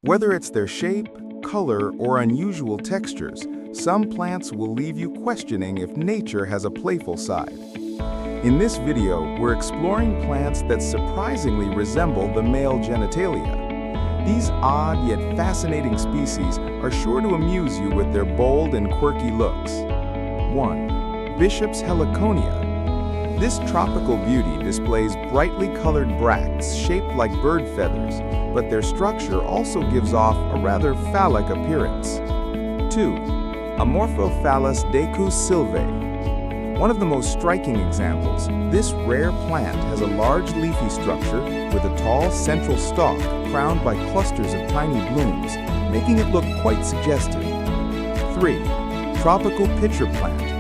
Whether it's their shape, color, or unusual textures, some plants will leave you questioning if nature has a playful side. In this video, we're exploring plants that surprisingly resemble the male genitalia. These odd yet fascinating species are sure to amuse you with their bold and quirky looks. 1. Bishop's heliconia. This tropical beauty displays brightly colored bracts shaped like bird feathers, but their structure also gives off a rather phallic appearance. 2. Amorphophallus decus sylvae. One of the most striking examples, this rare plant has a large leafy structure with a tall central stalk crowned by clusters of tiny blooms, making it look quite suggestive. 3. Tropical pitcher plant.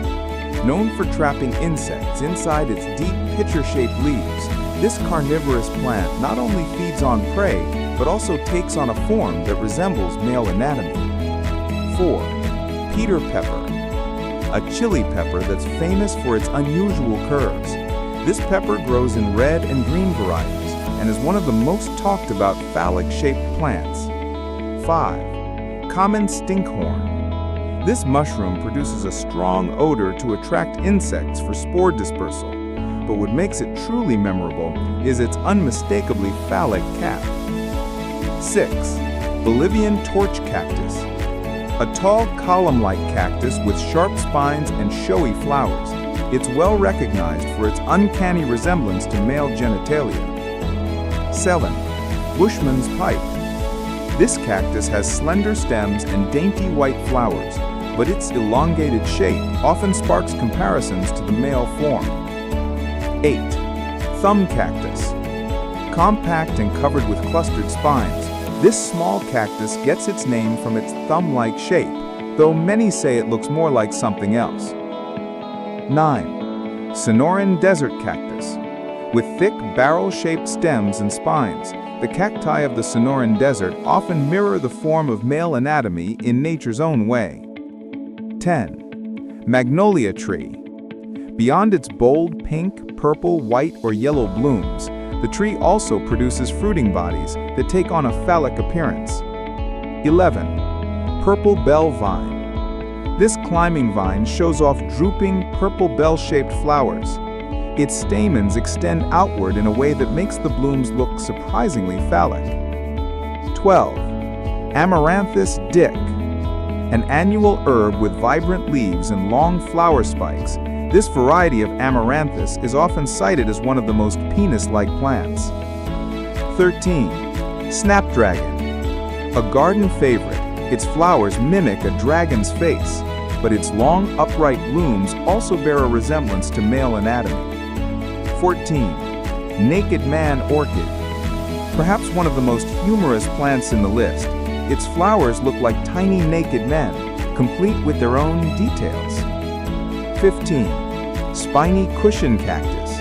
Known for trapping insects inside its deep pitcher-shaped leaves, this carnivorous plant not only feeds on prey, but also takes on a form that resembles male anatomy. 4. Peter pepper. A chili pepper that's famous for its unusual curves. This pepper grows in red and green varieties and is one of the most talked about phallic-shaped plants. 5. Common stinkhorn. This mushroom produces a strong odor to attract insects for spore dispersal, but what makes it truly memorable is its unmistakably phallic cap. 6. Bolivian torch cactus. A tall column-like cactus with sharp spines and showy flowers. It's well recognized for its uncanny resemblance to male genitalia. 7. Bushman's pipe. This cactus has slender stems and dainty white flowers, but its elongated shape often sparks comparisons to the male form. 8. Thumb cactus. Compact and covered with clustered spines, this small cactus gets its name from its thumb-like shape, though many say it looks more like something else. 9. Sonoran desert cactus. With thick, barrel-shaped stems and spines, the cacti of the Sonoran desert often mirror the form of male anatomy in nature's own way. 10. Magnolia tree. Beyond its bold pink, purple, white, or yellow blooms, the tree also produces fruiting bodies that take on a phallic appearance. 11. Purple bell vine. This climbing vine shows off drooping, purple bell-shaped flowers. Its stamens extend outward in a way that makes the blooms look surprisingly phallic. 12. Amaranthus dick. An annual herb with vibrant leaves and long flower spikes, this variety of amaranthus is often cited as one of the most penis-like plants. 13. Snapdragon. A garden favorite, its flowers mimic a dragon's face, but its long, upright blooms also bear a resemblance to male anatomy. 14. Naked man orchid. Perhaps one of the most humorous plants in the list, its flowers look like tiny naked men, complete with their own details. 15. Spiny cushion cactus.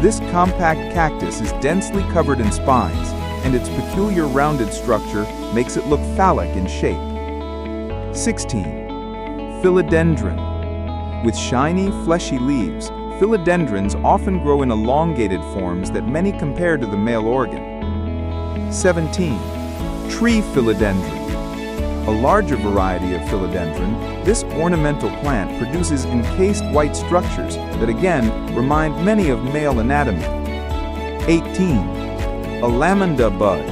This compact cactus is densely covered in spines, and its peculiar rounded structure makes it look phallic in shape. 16. Philodendron. With shiny, fleshy leaves, philodendrons often grow in elongated forms that many compare to the male organ. 17. Tree philodendron. A larger variety of philodendron, this ornamental plant produces encased white structures that again remind many of male anatomy. 18. Alamanda bud.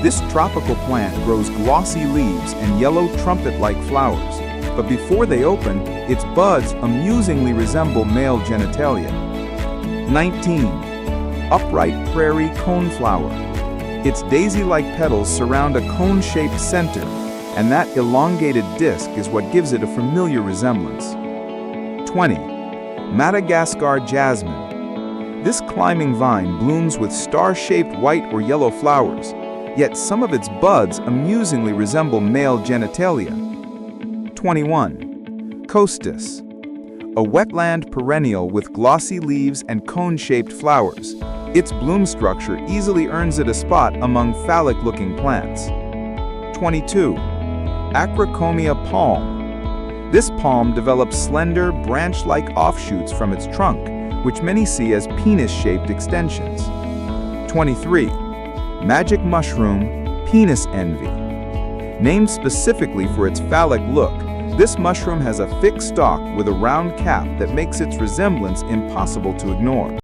This tropical plant grows glossy leaves and yellow trumpet-like flowers, but before they open, its buds amusingly resemble male genitalia. 19. Upright prairie coneflower. Its daisy-like petals surround a cone-shaped center, and that elongated disc is what gives it a familiar resemblance. 20. Madagascar jasmine. This climbing vine blooms with star-shaped white or yellow flowers, yet some of its buds amusingly resemble male genitalia. 21. Cactus. A wetland perennial with glossy leaves and cone-shaped flowers. Its bloom structure easily earns it a spot among phallic-looking plants. 22. Acrocomia palm. This palm develops slender, branch-like offshoots from its trunk, which many see as penis-shaped extensions. 23. Magic mushroom, penis envy. Named specifically for its phallic look, this mushroom has a thick stalk with a round cap that makes its resemblance impossible to ignore.